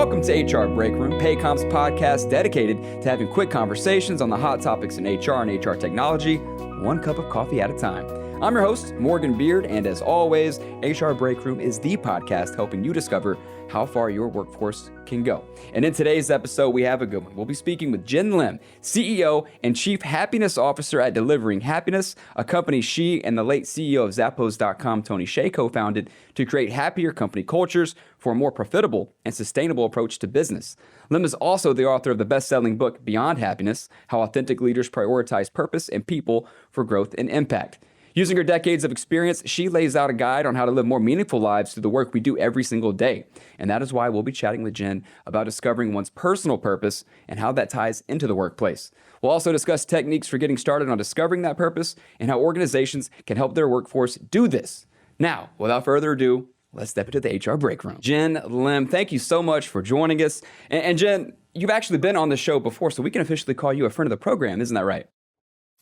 Welcome to HR Break Room, Paycom's podcast dedicated to having quick conversations on the hot topics in HR and HR technology, one cup of coffee at a time. I'm your host, Morgan Beard, and as always, HR Break Room is the podcast helping you discover how far your workforce can go. And in today's episode, we have a good one. We'll be speaking with Jenn Lim, CEO and Chief Happiness Officer at Delivering Happiness, a company she and the late CEO of Zappos.com, Tony Hsieh, co-founded to create happier company cultures for a more profitable and sustainable approach to business. Lim is also the author of the best-selling book, Beyond Happiness, How Authentic Leaders Prioritize Purpose and People for Growth and Impact. Using her decades of experience, she lays out a guide on how to live more meaningful lives through the work we do every single day. And that is why we'll be chatting with Jenn about discovering one's personal purpose and how that ties into the workplace. We'll also discuss techniques for getting started on discovering that purpose and how organizations can help their workforce do this. Now, without further ado, let's step into the HR break room. Jenn Lim, thank you so much for joining us. And Jenn, you've actually been on the show before, so we can officially call you a friend of the program, isn't that right?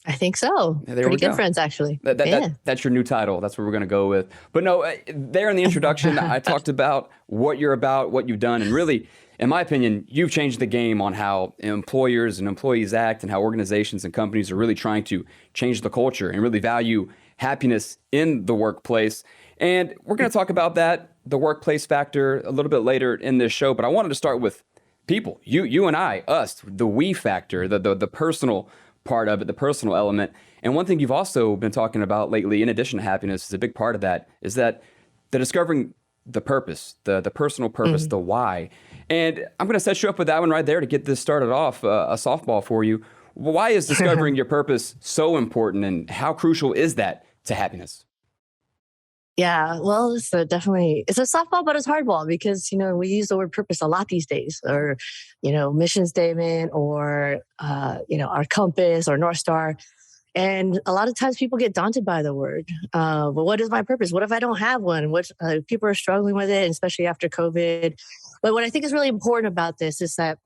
I think so. Yeah, Pretty good friends, actually. That's your new title. That's what we're going to go with. But no, there in the introduction, I talked about what you're about, what you've done, and really, in my opinion, you've changed the game on how employers and employees act and how organizations and companies are really trying to change the culture and really value happiness in the workplace. And we're going to talk about that, the workplace factor, a little bit later in this show. But I wanted to start with people, you and I, us, the we factor, the personal part of it, the personal element. And one thing you've also been talking about lately, in addition to happiness, is a big part of that, is that the discovering the purpose, the personal purpose, the why. And I'm going to set you up with that one right there to get this started off, a softball for you. Why is discovering your purpose so important, and how crucial is that to happiness? Yeah, well, it's a softball, but it's hardball because, we use the word purpose a lot these days, or, mission statement, or, our compass or North Star. And a lot of times people get daunted by the word. But what is my purpose? What if I don't have one? People are struggling with it, especially after COVID. But what I think is really important about this is that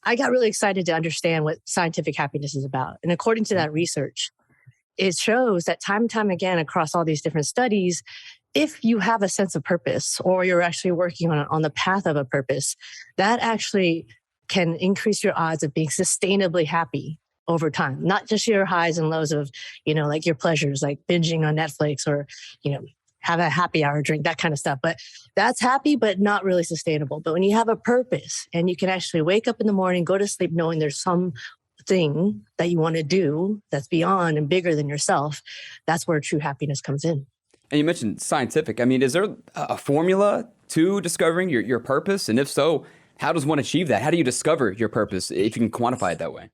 I got really excited to understand what scientific happiness is about. And according to that research, it shows that time and time again across all these different studies, if you have a sense of purpose, or you're actually working on the path of a purpose, that actually can increase your odds of being sustainably happy over time. Not just your highs and lows of, like your pleasures, like binging on Netflix, or, have a happy hour drink, that kind of stuff. But that's happy, but not really sustainable. But when you have a purpose and you can actually wake up in the morning, go to sleep knowing there's some thing that you want to do that's beyond and bigger than yourself, that's where true happiness comes in. And you mentioned scientific. I mean, is there a formula to discovering your purpose? And if so, how does one achieve that? How do you discover your purpose, if you can quantify it that way?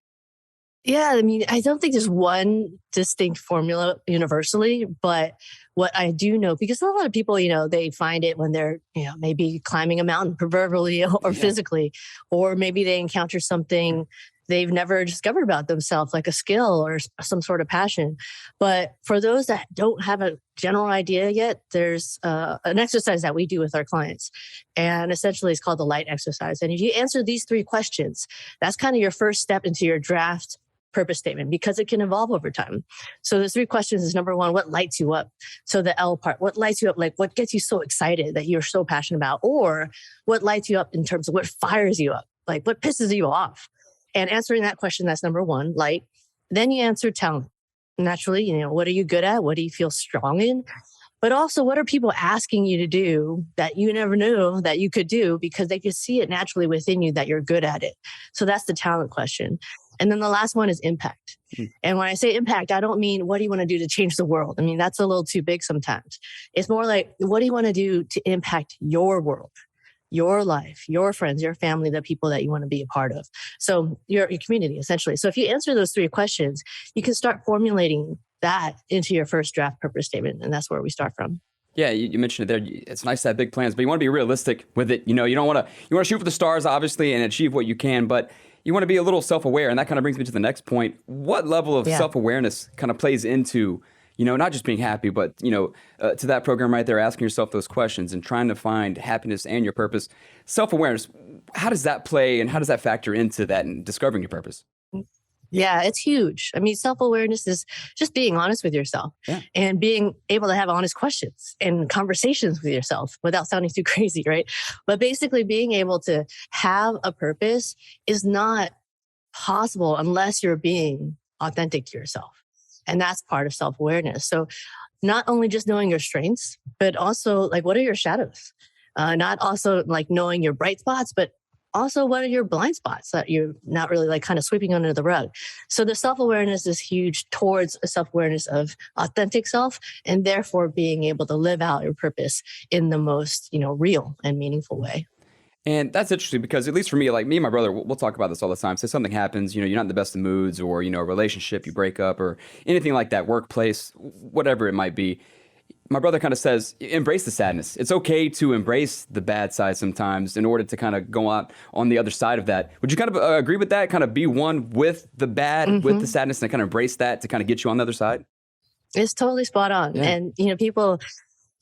Yeah, I mean, I don't think there's one distinct formula universally, but what I do know, because a lot of people, they find it when they're, maybe climbing a mountain, proverbially or physically, or maybe they encounter something they've never discovered about themselves, like a skill or some sort of passion. But for those that don't have a general idea yet, there's an exercise that we do with our clients. And essentially it's called the light exercise. And if you answer these 3 questions, that's kind of your first step into your draft purpose statement, because it can evolve over time. So the 3 questions is, number 1, what lights you up? So the L part, what lights you up? Like what gets you so excited that you're so passionate about? Or what lights you up in terms of what fires you up? Like what pisses you off? And answering that question, that's number 1, light. Then you answer talent. Naturally, what are you good at? What do you feel strong in? But also, what are people asking you to do that you never knew that you could do because they could see it naturally within you that you're good at it? So that's the talent question. And then the last one is impact. And when I say impact, I don't mean what do you want to do to change the world? I mean, that's a little too big sometimes. It's more like, what do you want to do to impact your world, your life, your friends, your family, the people that you want to be a part of? So your community, essentially. So if you answer those 3 questions, you can start formulating that into your first draft purpose statement. And that's where we start from. Yeah, you mentioned it there. It's nice to have big plans, but you want to be realistic with it. You don't want to shoot for the stars, obviously, and achieve what you can, but you want to be a little self-aware. And that kind of brings me to the next point. What level of self-awareness kind of plays into, not just being happy, but, to that program right there, asking yourself those questions and trying to find happiness and your purpose. Self-awareness, how does that play and how does that factor into that and discovering your purpose? Yeah, it's huge. I mean, self-awareness is just being honest with yourself Yeah. and being able to have honest questions and conversations with yourself without sounding too crazy, right? But basically being able to have a purpose is not possible unless you're being authentic to yourself. And that's part of self-awareness. So not only just knowing your strengths, but also like what are your shadows? Not also like knowing your bright spots, but also what are your blind spots that you're not really like kind of sweeping under the rug. So the self-awareness is huge towards a self-awareness of authentic self and therefore being able to live out your purpose in the most, real and meaningful way. And that's interesting because at least for me, like me and my brother, we'll talk about this all the time. Say something happens, you're not in the best of moods, or, a relationship, you break up, or anything like that, workplace, whatever it might be. My brother kind of says, embrace the sadness. It's okay to embrace the bad side sometimes in order to kind of go on the other side of that. Would you kind of agree with that? Kind of be one with the bad, with the sadness, and kind of embrace that to kind of get you on the other side? It's totally spot on. Yeah. And, people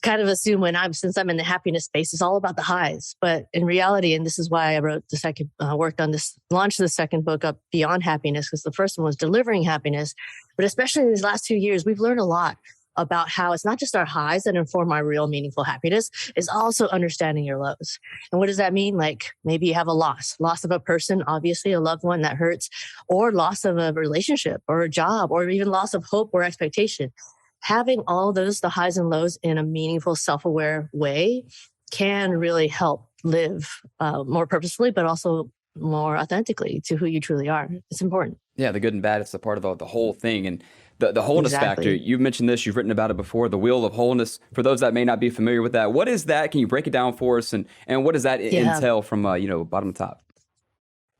kind of assume since I'm in the happiness space, it's all about the highs. But in reality, and this is why I wrote the second, launched the second book up Beyond Happiness, because the first one was delivering happiness. But especially in these last 2 years, we've learned a lot about how it's not just our highs that inform our real meaningful happiness, it's also understanding your lows. And what does that mean? Like maybe you have a loss of a person, obviously a loved one that hurts, or loss of a relationship or a job, or even loss of hope or expectation. Having all those, the highs and lows in a meaningful, self-aware way can really help live more purposefully, but also more authentically to who you truly are. It's important. Yeah, the good and bad, it's a part of the whole thing. And the wholeness factor, you've mentioned this, you've written about it before, the wheel of wholeness. For those that may not be familiar with that, what is that? Can you break it down for us? And what does that entail from, bottom to top?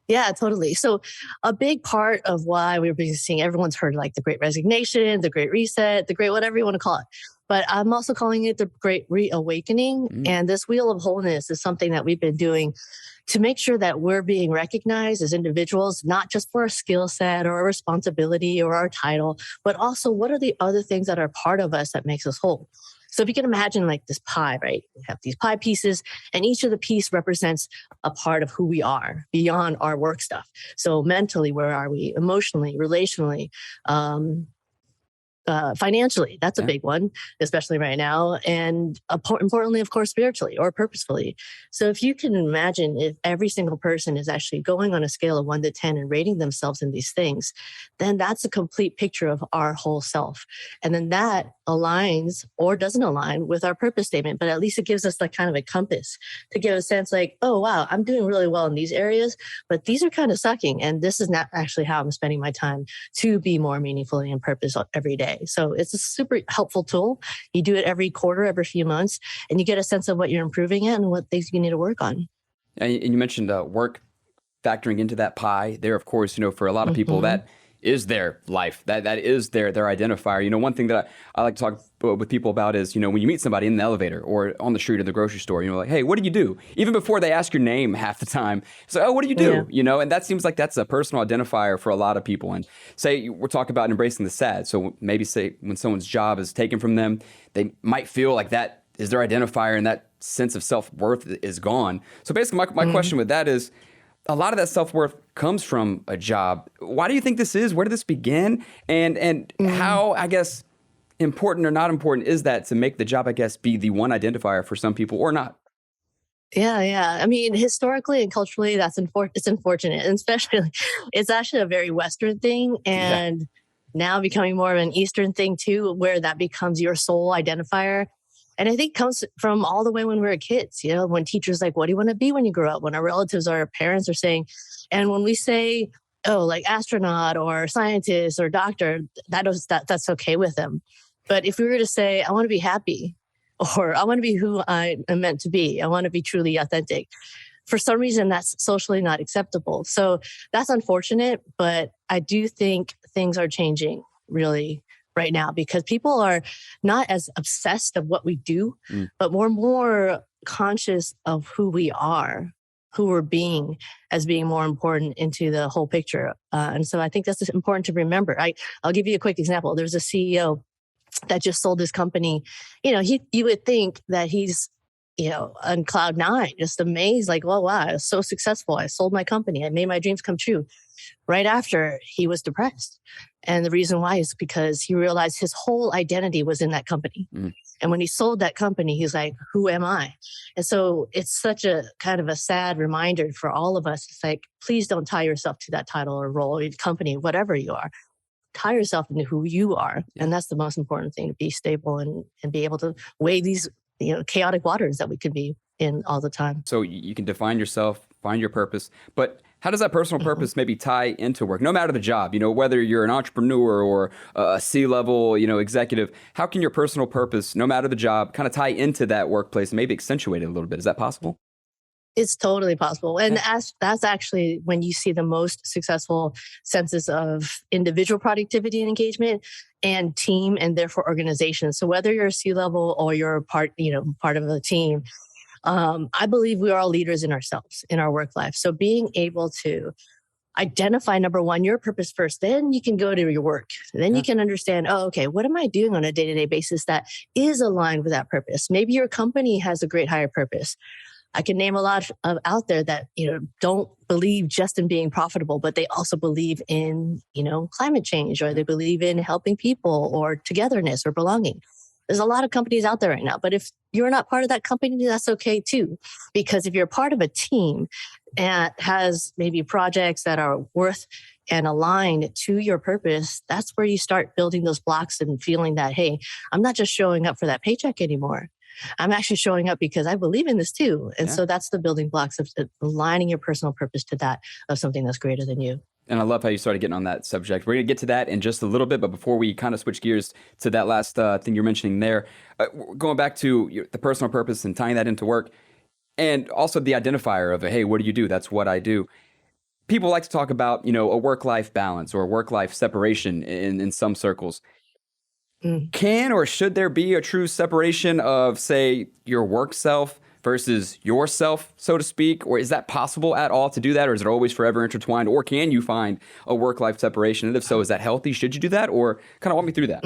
Yeah, totally. So a big part of why we're seeing, everyone's heard like the Great Resignation, the Great Reset, the Great whatever you want to call it. But I'm also calling it the Great Reawakening. And this wheel of wholeness is something that we've been doing to make sure that we're being recognized as individuals, not just for our skill set or our responsibility or our title, but also what are the other things that are part of us that makes us whole. So if you can imagine like this pie, right? We have these pie pieces and each of the piece represents a part of who we are beyond our work stuff. So mentally, where are we? Emotionally, relationally, financially, that's a big one, especially right now. And importantly, of course, spiritually or purposefully. So if you can imagine if every single person is actually going on a scale of 1 to 10 and rating themselves in these things, then that's a complete picture of our whole self. And then that aligns or doesn't align with our purpose statement, but at least it gives us like kind of a compass to give a sense like, oh, wow, I'm doing really well in these areas, but these are kind of sucking. And this is not actually how I'm spending my time to be more meaningfully in purpose every day. So it's a super helpful tool. You do it every quarter, every few months, and you get a sense of what you're improving at and what things you need to work on. And you mentioned work factoring into that pie there, of course, for a lot of people that is their life. That is their identifier. One thing that I like to talk with people about is, when you meet somebody in the elevator or on the street or the grocery store, like, hey, what do you do? Even before they ask your name half the time, it's like, oh, what do you do? Yeah. And that seems like that's a personal identifier for a lot of people. And say we're talking about embracing the sad. So maybe say when someone's job is taken from them, they might feel like that is their identifier and that sense of self-worth is gone. So basically my question with that is, a lot of that self-worth comes from a job. Why do you think this is? Where did this begin? And how, I guess, important or not important is that to make the job, I guess, be the one identifier for some people or not? Yeah. I mean, historically and culturally, it's unfortunate. And especially, it's actually a very Western thing. And now becoming more of an Eastern thing too, where that becomes your sole identifier. And I think it comes from all the way when we were kids, when teachers like, what do you want to be when you grow up? When our relatives or our parents are saying, and when we say, oh, like astronaut or scientist or doctor, that's okay with them. But if we were to say, I want to be happy, or I want to be who I am meant to be, I want to be truly authentic, for some reason that's socially not acceptable. So that's unfortunate, but I do think things are changing really right now because people are not as obsessed of what we do, but more conscious of who we are, who we're being as being more important into the whole picture. And so I think that's important to remember. I'll give you a quick example. There's a CEO that just sold his company. You would think that he's on cloud nine, just amazed, like, oh, wow, I was so successful. I sold my company. I made my dreams come true. Right after, he was depressed. And the reason why is because he realized his whole identity was in that company. Mm. And when he sold that company, he's like, who am I? And so it's such a kind of a sad reminder for all of us. It's like, please don't tie yourself to that title or role or company, whatever you are. Tie yourself into who you are. Yeah. And that's the most important thing, to be stable and be able to weigh these chaotic waters that we could be in all the time. So you can define yourself, find your purpose, but how does that personal purpose maybe tie into work? No matter the job, whether you're an entrepreneur or a C-level, executive, how can your personal purpose, no matter the job, kind of tie into that workplace and maybe accentuate it a little bit? Is that possible? It's totally possible. And that's actually when you see the most successful senses of individual productivity and engagement and team, and therefore organization. So whether you're a C-level or you're part of a team, I believe we are all leaders in ourselves, in our work life. So being able to identify, number one, your purpose first, then you can go to your work. Then you can understand, what am I doing on a day-to-day basis that is aligned with that purpose? Maybe your company has a great higher purpose. I can name a lot of out there that, don't believe just in being profitable, but they also believe in, climate change, or they believe in helping people or togetherness or belonging. There's a lot of companies out there right now, but if you're not part of that company, that's okay too. Because if you're part of a team and has maybe projects that are worth and aligned to your purpose, that's where you start building those blocks and feeling that, hey, I'm not just showing up for that paycheck anymore. I'm actually showing up because I believe in this too. And so that's the building blocks of aligning your personal purpose to that of something that's greater than you. And I love how you started getting on that subject. We're going to get to that in just a little bit, but before we kind of switch gears to that last thing you're mentioning there, going back to the personal purpose and tying that into work, and also the identifier of, hey, what do you do? That's what I do. People like to talk about, a work-life balance or work-life separation in some circles. Can or should there be a true separation of, say, your work self versus yourself, so to speak? Or is that possible at all to do that? Or is it always forever intertwined? Or can you find a work-life separation? And if so, is that healthy? Should you do that? Or kind of walk me through that.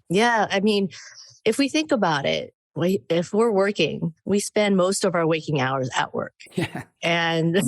Yeah. I mean, if we think about it, if we're working, we spend most of our waking hours at work. Yeah. And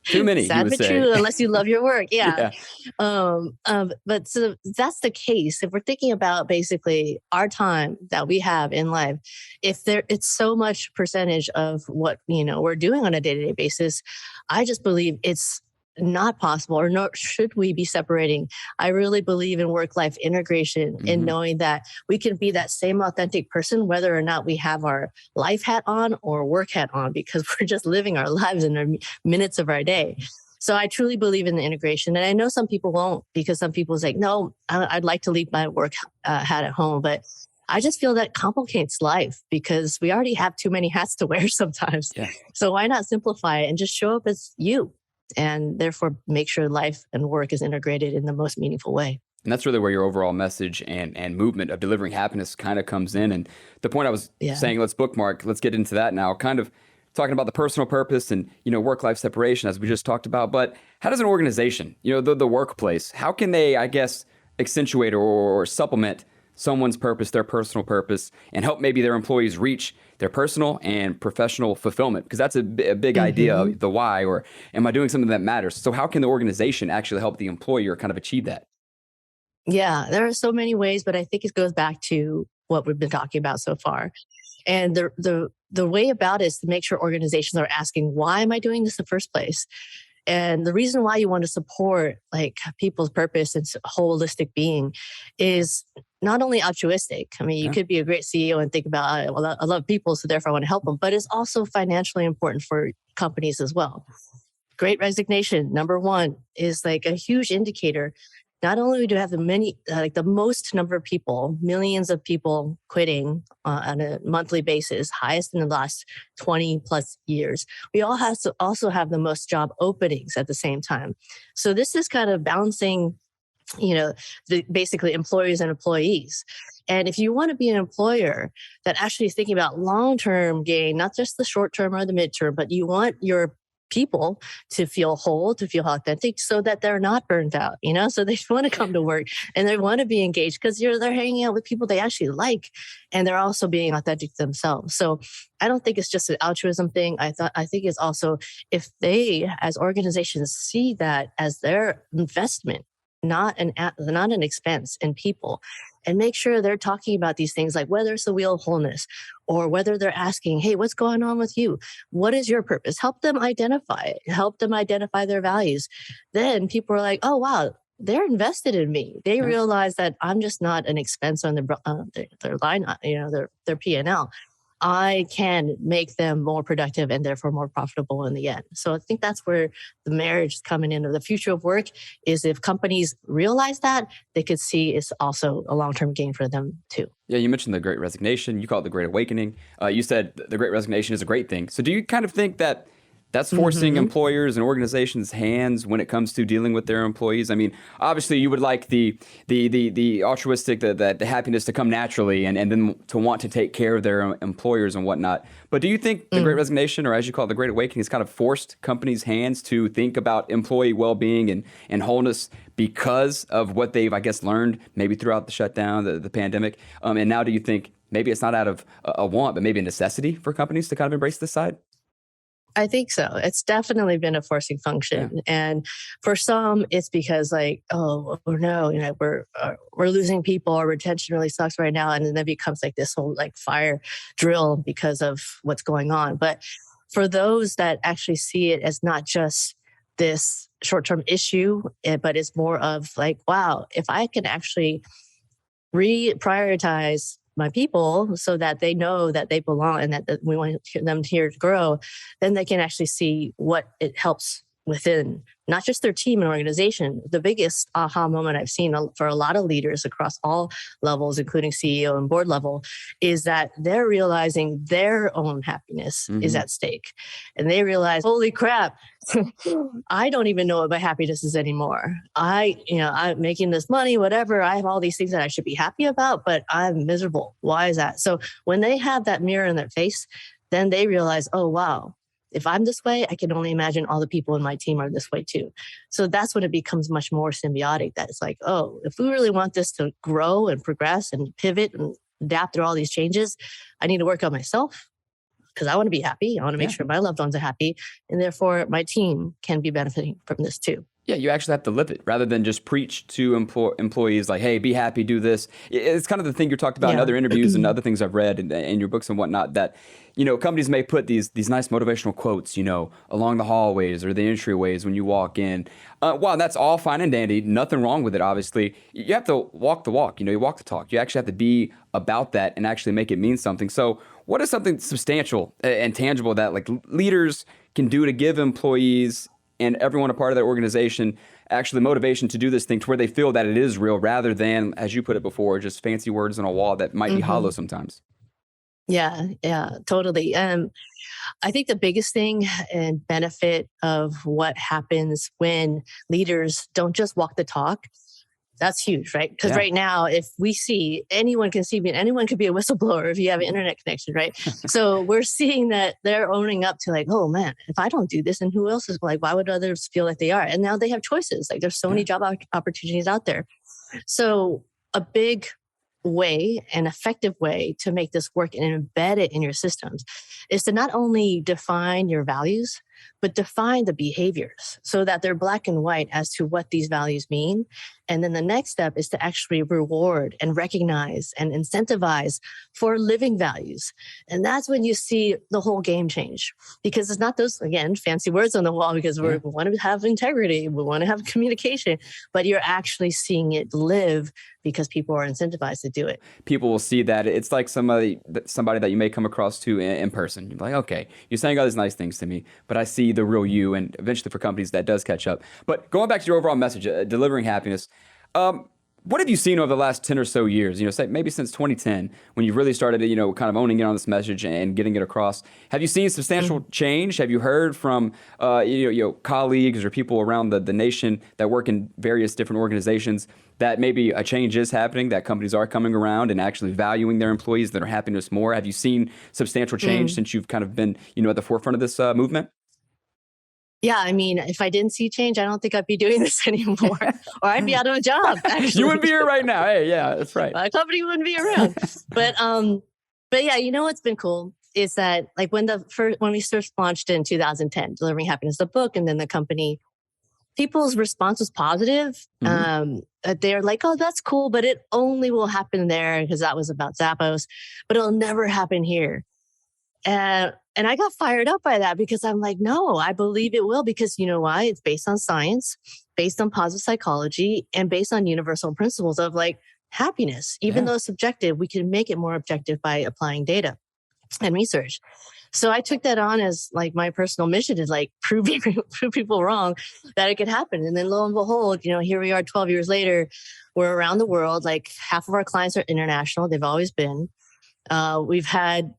too many, sad but true, unless you love your work. Yeah. But so that's the case. If we're thinking about basically our time that we have in life, it's so much percentage of what, we're doing on a day-to-day basis, I just believe it's not possible, or nor should we be separating. I really believe in work-life integration, in knowing that we can be that same authentic person, whether or not we have our life hat on or work hat on, because we're just living our lives in our minutes of our day. So I truly believe in the integration. And I know some people won't, because some people say, no, I'd like to leave my work hat at home. But I just feel that complicates life, because we already have too many hats to wear sometimes. Yeah. So why not simplify it and just show up as you? And therefore make sure life and work is integrated in the most meaningful way. And that's really where your overall message and movement of delivering happiness kind of comes in. And the point I was saying, let's bookmark, let's get into that now, kind of talking about the personal purpose and, work-life separation, as we just talked about. But how does an organization, the workplace, how can they, I guess, accentuate or supplement someone's purpose, their personal purpose, and help maybe their employees reach their personal and professional fulfillment? Because that's a big idea of the why, or am I doing something that matters? So how can the organization actually help the employer kind of achieve that? Yeah, there are so many ways, but I think it goes back to what we've been talking about so far. And the way about it is to make sure organizations are asking, why am I doing this in the first place? And the reason why you want to support people's purpose and holistic being is not only altruistic. I mean, you could be a great CEO and think about, I love people, so therefore I want to help them. But it's also financially important for companies as well. Great resignation, number one, is a huge indicator. Not only do we have the most number of people, millions of people quitting on a monthly basis, highest in the last 20 plus years, we all have to also have the most job openings at the same time. So this is kind of balancing, basically employers and employees. And if you want to be an employer that actually is thinking about long-term gain, not just the short-term or the mid-term, but you want your people to feel whole, to feel authentic, so that they're not burnt out, so they want to come to work and they want to be engaged because they're hanging out with people they actually like, and they're also being authentic to themselves. So I don't think it's just an altruism thing. I think it's also, if they as organizations see that as their investment, not an expense in people, and make sure they're talking about these things, like whether it's the wheel of wholeness or whether they're asking, hey, what's going on with you? What is your purpose? Help them identify it. Help them identify their values. Then people are like, oh, wow, they're invested in me. They realize that I'm just not an expense on their line, their P&L. I can make them more productive and therefore more profitable in the end. So I think that's where the marriage is coming in. The future of work is, if companies realize that, they could see it's also a long-term gain for them too. Yeah, you mentioned the Great Resignation. You call it the Great Awakening. You said the Great Resignation is a great thing. So do you kind of think that that's forcing employers and organizations' hands when it comes to dealing with their employees? I mean, obviously, you would like the altruistic, the happiness to come naturally, and then to want to take care of their employers and whatnot. But do you think the Great Resignation, or as you call it, the Great Awakening, has kind of forced companies' hands to think about employee well-being and wholeness because of what they've, I guess, learned maybe throughout the shutdown, the pandemic? And now do you think maybe it's not out of a want, but maybe a necessity for companies to kind of embrace this side? I think so. It's definitely been a forcing function. Yeah. And for some, it's because oh no, we're losing people, our retention really sucks right now. And then it becomes like this whole fire drill because of what's going on. But for those that actually see it as not just this short-term issue, but it's more of wow, if I can actually reprioritize my people so that they know that they belong and that we want them here to grow, then they can actually see what it helps within, not just their team and organization. The biggest aha moment I've seen for a lot of leaders across all levels, including CEO and board level, is that they're realizing their own happiness is at stake. And they realize, holy crap, I don't even know what my happiness is anymore. I'm making this money, whatever. I have all these things that I should be happy about, but I'm miserable. Why is that? So when they have that mirror in their face, then they realize, oh, wow, if I'm this way, I can only imagine all the people in my team are this way too. So that's when it becomes much more symbiotic. That it's oh, if we really want this to grow and progress and pivot and adapt through all these changes, I need to work on myself because I want to be happy. I want to make sure my loved ones are happy. And therefore, my team can be benefiting from this too. Yeah, you actually have to live it rather than just preach to employees hey, be happy, do this. It's kind of the thing you talked about in other interviews and other things I've read in your books and whatnot, that, companies may put these nice motivational quotes, along the hallways or the entryways when you walk in. While that's all fine and dandy, nothing wrong with it, obviously, you have to walk the walk, you walk the talk. You actually have to be about that and actually make it mean something. So what is something substantial and tangible that leaders can do to give employees and everyone a part of that organization actually motivation to do this thing to where they feel that it is real, rather than, as you put it before, just fancy words on a wall that might be hollow sometimes? Yeah, totally. I think the biggest thing and benefit of what happens when leaders don't just walk the talk, that's huge, right? Because right now, if we see, anyone can see me, anyone could be a whistleblower if you have an internet connection, right? So we're seeing that they're owning up to oh man, if I don't do this, then who else is why would others feel like they are? And now they have choices. There's so many job opportunities out there. So a big way, an effective way to make this work and embed it in your systems is to not only define your values, but define the behaviors so that they're black and white as to what these values mean. And then the next step is to actually reward and recognize and incentivize for living values. And that's when you see the whole game change, because it's not those, again, fancy words on the wall, because we want to have integrity, we want to have communication, but you're actually seeing it live because people are incentivized to do it. People will see that. It's like somebody that you may come across to in person. You're like, okay, you're saying all these nice things to me, but I see the real you. And eventually for companies that does catch up. But going back to your overall message, delivering happiness, what have you seen over the last 10 or so years, say maybe since 2010, when you really started, kind of owning in on this message and getting it across? Have you seen substantial change? Have you heard from, colleagues or people around the nation that work in various different organizations that maybe a change is happening, that companies are coming around and actually valuing their employees, their happiness more? Have you seen substantial change since you've kind of been, at the forefront of this movement? Yeah, I mean, if I didn't see change, I don't think I'd be doing this anymore, or I'd be out of a job. Actually, You wouldn't be here right now. Hey, yeah, that's right. My company wouldn't be around. But yeah, you know what's been cool is that like when we first launched in 2010, Delivering Happiness, the book, and then the company, people's response was positive. They're like, "Oh, that's cool, but it only will happen there," because that was about Zappos, but it'll never happen here. And I got fired up by that because I'm like, no, I believe it will, because you know why? It's based on science, based on positive psychology, and based on universal principles of like happiness. Even though it's subjective, we can make it more objective by applying data and research. So I took that on as like my personal mission to like prove people wrong that it could happen. And then lo and behold, here we are 12 years later, we're around the world. Like half of our clients are international. They've always been. We've had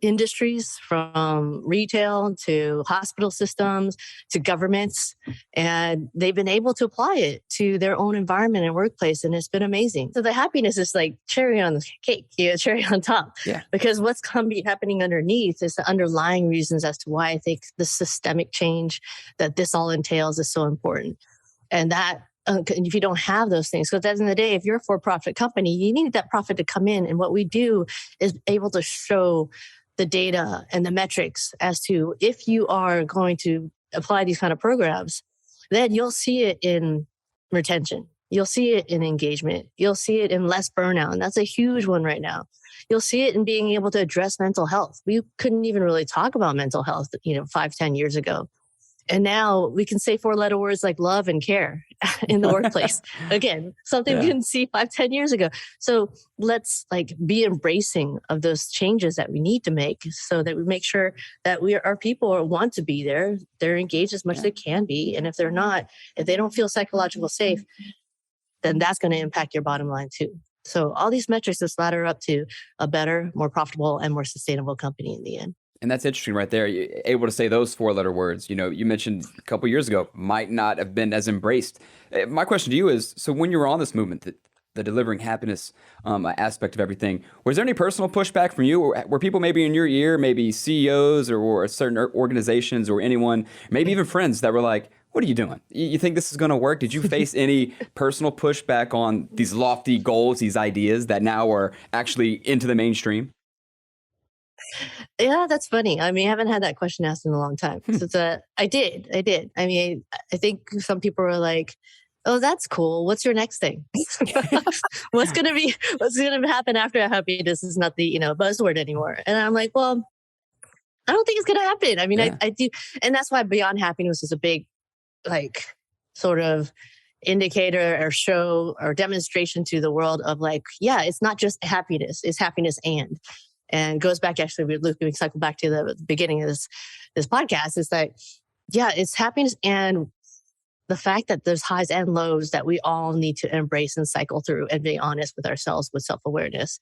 industries from retail to hospital systems to governments, and they've been able to apply it to their own environment and workplace, and it's been amazing. So the happiness is like cherry on the cake, cherry on top. Yeah. Because what's going to be happening underneath is the underlying reasons as to why I think the systemic change that this all entails is so important. And that if you don't have those things, because at the end of the day, if you're a for-profit company, you need that profit to come in. And what we do is able to show the data and the metrics as to if you are going to apply these kind of programs, then you'll see it in retention. You'll see it in engagement. You'll see it in less burnout. And that's a huge one right now. You'll see it in being able to address mental health. We couldn't even really talk about mental health, 5-10 years ago. And now we can say 4-letter words like love and care in the workplace. Again, something we didn't see 5-10 years ago. So let's like be embracing of those changes that we need to make so that we make sure that our people want to be there. They're engaged as much as they can be. And if they're not, if they don't feel psychological safe, then that's going to impact your bottom line too. So all these metrics just ladder up to a better, more profitable, and more sustainable company in the end. And that's interesting right there. You're able to say those 4-letter words, you mentioned a couple of years ago, might not have been as embraced. My question to you is, so when you were on this movement, the delivering happiness aspect of everything, was there any personal pushback from you? Were people maybe in your ear, maybe CEOs or certain organizations or anyone, maybe even friends that were like, what are you doing? You think this is going to work? Did you face any personal pushback on these lofty goals, these ideas that now are actually into the mainstream? Yeah, that's funny. I mean, I haven't had that question asked in a long time. So I did. I mean, I think some people were like, "Oh, that's cool. What's your next thing? What's going to happen after happiness is not the, buzzword anymore." And I'm like, well, I don't think it's going to happen. I mean, I do. And that's why Beyond Happiness is a big, like, sort of indicator or show or demonstration to the world of like, yeah, it's not just happiness, it's happiness and goes back, actually, we cycle back to the beginning of this podcast, is that, yeah, it's happiness and the fact that there's highs and lows that we all need to embrace and cycle through and be honest with ourselves with self-awareness.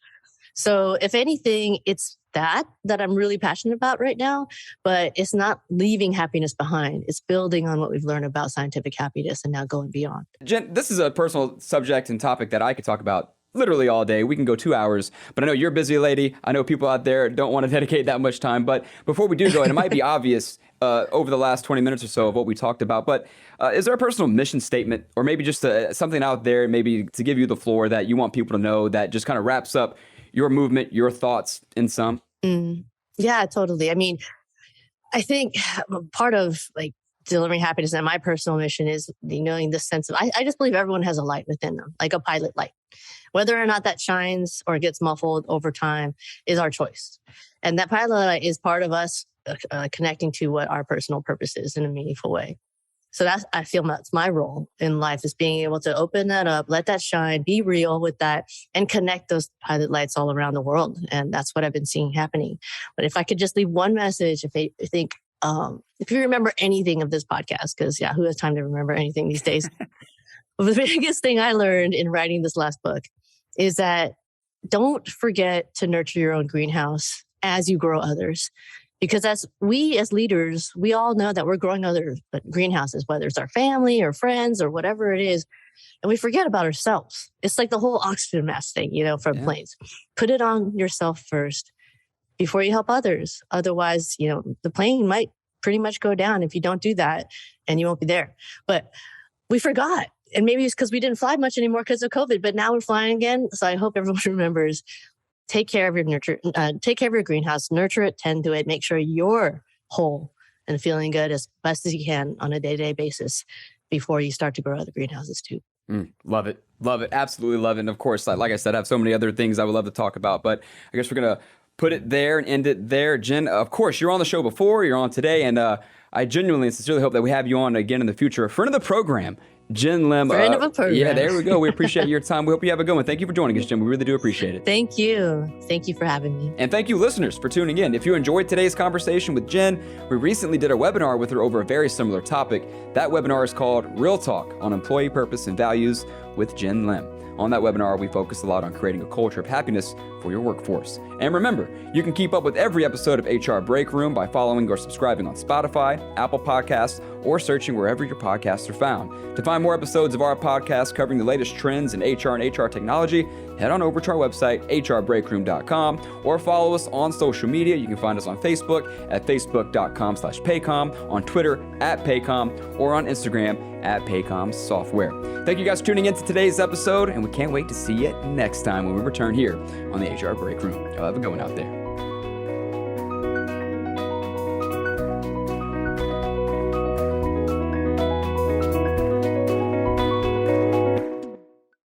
So if anything, it's that I'm really passionate about right now, but it's not leaving happiness behind. It's building on what we've learned about scientific happiness and now going beyond. Jen, this is a personal subject and topic that I could talk about literally all day. We can go 2 hours, but I know you're a busy lady. I know people out there don't want to dedicate that much time. But before we do go, and it might be obvious over the last 20 minutes or so of what we talked about, but is there a personal mission statement or maybe just something out there, maybe to give you the floor that you want people to know that just kind of wraps up your movement, your thoughts in some? Yeah, totally. I mean, I think part of like delivering happiness and my personal mission is knowing the sense of, I just believe everyone has a light within them, like a pilot light. Whether or not that shines or gets muffled over time is our choice. And that pilot light is part of us connecting to what our personal purpose is in a meaningful way. So I feel that's my role in life, is being able to open that up, let that shine, be real with that, and connect those pilot lights all around the world. And that's what I've been seeing happening. But if I could just leave one message, if you remember anything of this podcast, because who has time to remember anything these days? The biggest thing I learned in writing this last book is that don't forget to nurture your own greenhouse as you grow others. Because as leaders, we all know that we're growing other greenhouses, whether it's our family or friends or whatever it is. And we forget about ourselves. It's like the whole oxygen mask thing, from planes. Put it on yourself first before you help others. Otherwise, the plane might pretty much go down if you don't do that, and you won't be there. But we forgot. And maybe it's because we didn't fly much anymore because of COVID, but now we're flying again. So I hope everyone remembers, take care of your greenhouse, nurture it, tend to it, make sure you're whole and feeling good as best as you can on a day-to-day basis before you start to grow other greenhouses too. Love it. Love it. Absolutely love it. And of course, like I said, I have so many other things I would love to talk about, but I guess we're going to put it there and end it there. Jenn, of course, you're on the show before, you're on today, and I genuinely and sincerely hope that we have you on again in the future. A friend of the program, Jenn Lim. Friend of a program. Yeah, there we go. We appreciate your time. We hope you have a good one. Thank you for joining us, Jenn. We really do appreciate it. Thank you. Thank you for having me. And thank you, listeners, for tuning in. If you enjoyed today's conversation with Jenn, we recently did a webinar with her over a very similar topic. That webinar is called Real Talk on Employee Purpose and Values with Jenn Lim. On that webinar, we focused a lot on creating a culture of happiness for your workforce. And remember, you can keep up with every episode of HR Break Room by following or subscribing on Spotify, Apple Podcasts, or searching wherever your podcasts are found. To find more episodes of our podcast covering the latest trends in HR and HR technology, head on over to our website, hrbreakroom.com, or follow us on social media. You can find us on Facebook at facebook.com/Paycom, on Twitter @Paycom, or on Instagram @PaycomSoftware. Thank you guys for tuning in to today's episode, and we can't wait to see you next time when we return here on the HR Break Room. Y'all have a good one out there.